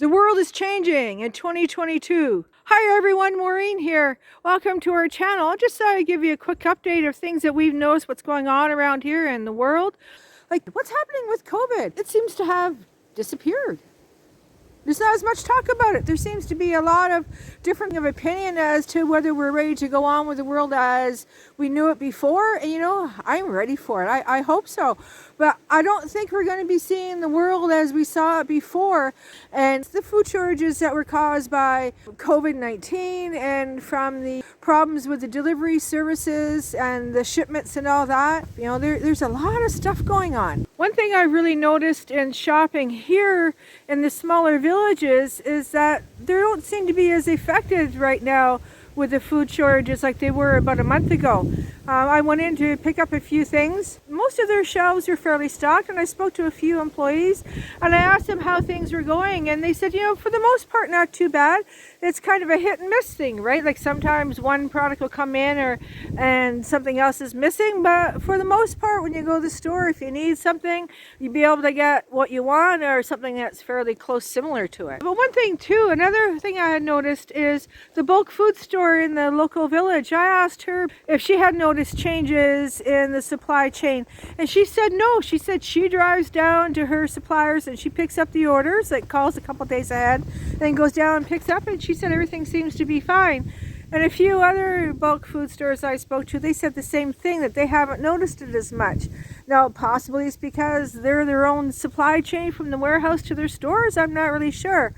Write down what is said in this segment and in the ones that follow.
The world is changing in 2022. Hi everyone, Maureen here. Welcome to our channel. I just thought I'd give you a quick update of things that we've noticed what's going on around here in the world. Like what's happening with COVID? It seems to have disappeared. There's not as much talk about it. There seems to be a lot of different of opinion as to whether we're ready to go on with the world as we knew it before. And I'm ready for it. I hope so. But I don't think we're going to be seeing the world as we saw it before. And the food shortages that were caused by COVID-19 and from the problems with the delivery services and the shipments and all that, there's a lot of stuff going on. One thing I really noticed in shopping here in the smaller villages is that they don't seem to be as affected right now with the food shortages like they were about a month ago. I went in to pick up a few things. Most of their shelves are fairly stocked, and I spoke to a few employees and I asked them how things were going, and they said, for the most part, not too bad. It's kind of a hit and miss thing, right? Like sometimes one product will come in and something else is missing, but for the most part, when you go to the store, if you need something, you'll be able to get what you want or something that's fairly close similar to it. But one thing too, another thing I had noticed is the bulk food store in the local village. I asked her if she had noticed changes in the supply chain, and she said no. She said she drives down to her suppliers and she picks up the orders, like calls a couple days ahead, then goes down and picks up, and she said everything seems to be fine. And a few other bulk food stores I spoke to, they said the same thing, that they haven't noticed it as much. Now, possibly it's because they're their own supply chain from the warehouse to their stores. I'm not really sure.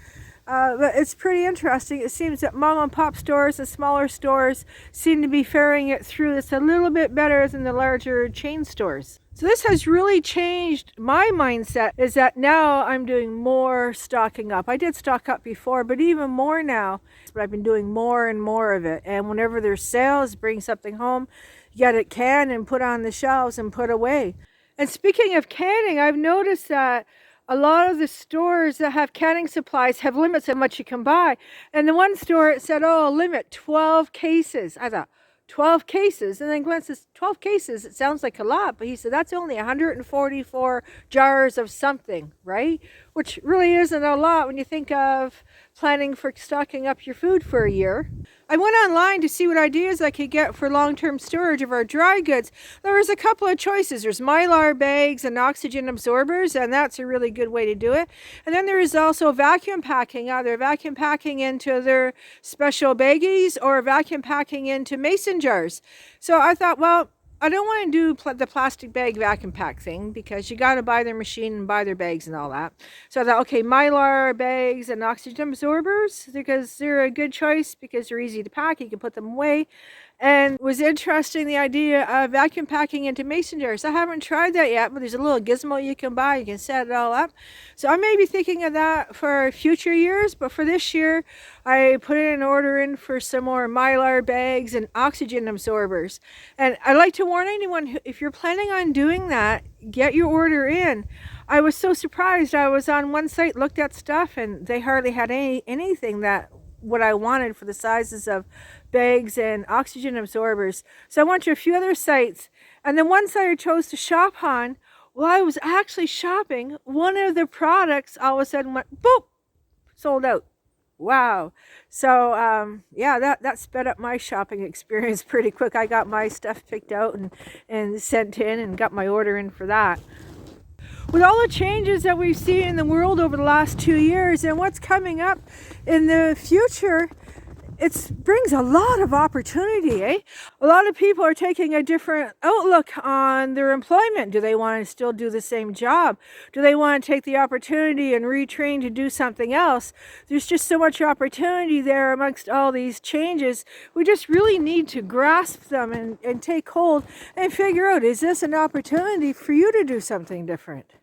But it's pretty interesting. It seems that mom and pop stores and smaller stores seem to be faring it through this a little bit better than the larger chain stores. So this has really changed my mindset, is that now I'm doing more stocking up. I did stock up before, but even more now. But I've been doing more and more of it. And whenever there's sales, bring something home, get it canned and put on the shelves and put away. And speaking of canning, I've noticed that a lot of the stores that have canning supplies have limits on how much you can buy. And the one store, it said, limit 12 cases. I thought, 12 cases? And then Glenn says, 12 cases, it sounds like a lot. But he said, that's only 144 jars of something, right? Which really isn't a lot when you think of planning for stocking up your food for a year. I went online to see what ideas I could get for long-term storage of our dry goods. There was a couple of choices. There's mylar bags and oxygen absorbers, and that's a really good way to do it. And then there is also vacuum packing, either vacuum packing into their special baggies or vacuum packing into mason jars. So I thought, well, I don't want to do the plastic bag vacuum pack thing, because you got to buy their machine and buy their bags and all that. So I thought, okay, mylar bags and oxygen absorbers, because they're a good choice because they're easy to pack. You can put them away. And was interesting the idea of vacuum packing into mason jars. I haven't tried that yet, but there's a little gizmo you can buy. You can set it all up. So I may be thinking of that for future years, but for this year, I put an order in for some more mylar bags and oxygen absorbers. And I'd like to warn anyone, if you're planning on doing that, get your order in. I was so surprised. I was on one site, looked at stuff, and they hardly had anything that what I wanted for the sizes of bags and oxygen absorbers. So I went to a few other sites, and then one site I chose to shop on, while I was actually shopping, one of the products all of a sudden went boop, sold out. Wow. So that sped up my shopping experience pretty quick. I got my stuff picked out and sent in and got my order in for that. With all the changes that we've seen in the world over the last 2 years and what's coming up in the future, it brings a lot of opportunity, eh? A lot of people are taking a different outlook on their employment. Do they want to still do the same job? Do they want to take the opportunity and retrain to do something else? There's just so much opportunity there amongst all these changes. We just really need to grasp them and take hold and figure out, is this an opportunity for you to do something different?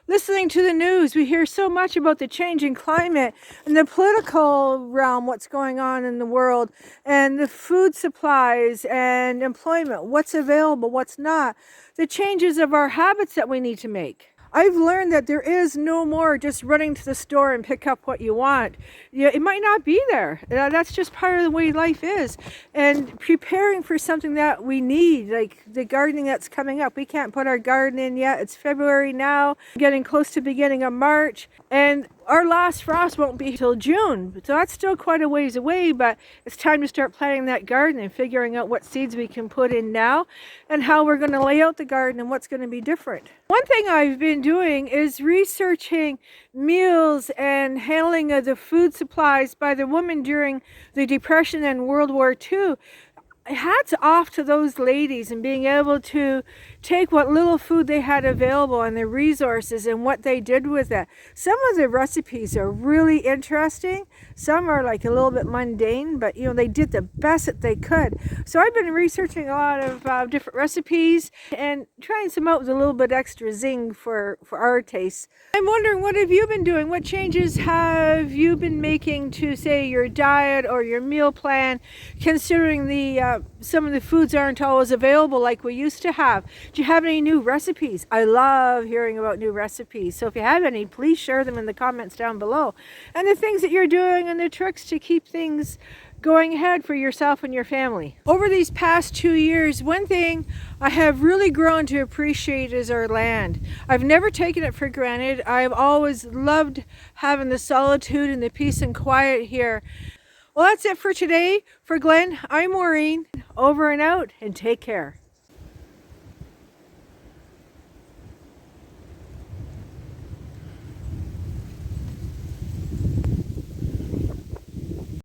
Listening to the news, we hear so much about the changing climate and the political realm, what's going on in the world, and the food supplies and employment, what's available, what's not, the changes of our habits that we need to make. I've learned that there is no more just running to the store and pick up what you want. It might not be there. That's just part of the way life is. And preparing for something that we need, like the gardening that's coming up. We can't put our garden in yet. It's February now, getting close to beginning of March. And our last frost won't be till June, so that's still quite a ways away, but it's time to start planting that garden and figuring out what seeds we can put in now and how we're going to lay out the garden and what's going to be different. One thing I've been doing is researching meals and handling of the food supplies by the women during the Depression and World War II. Hats off to those ladies and being able to take what little food they had available and the resources and what they did with it. Some of the recipes are really interesting. Some are like a little bit mundane, but they did the best that they could. So I've been researching a lot of different recipes and trying some out with a little bit extra zing for our tastes. I'm wondering, what have you been doing? What changes have you been making to, say, your diet or your meal plan, considering some of the foods aren't always available like we used to have? Do you have any new recipes? I love hearing about new recipes. So if you have any, please share them in the comments down below. And the things that you're doing and the tricks to keep things going ahead for yourself and your family. Over these past 2 years, one thing I have really grown to appreciate is our land. I've never taken it for granted. I've always loved having the solitude and the peace and quiet here. Well, that's it for today. For Glenn, I'm Maureen. Over and out, and take care.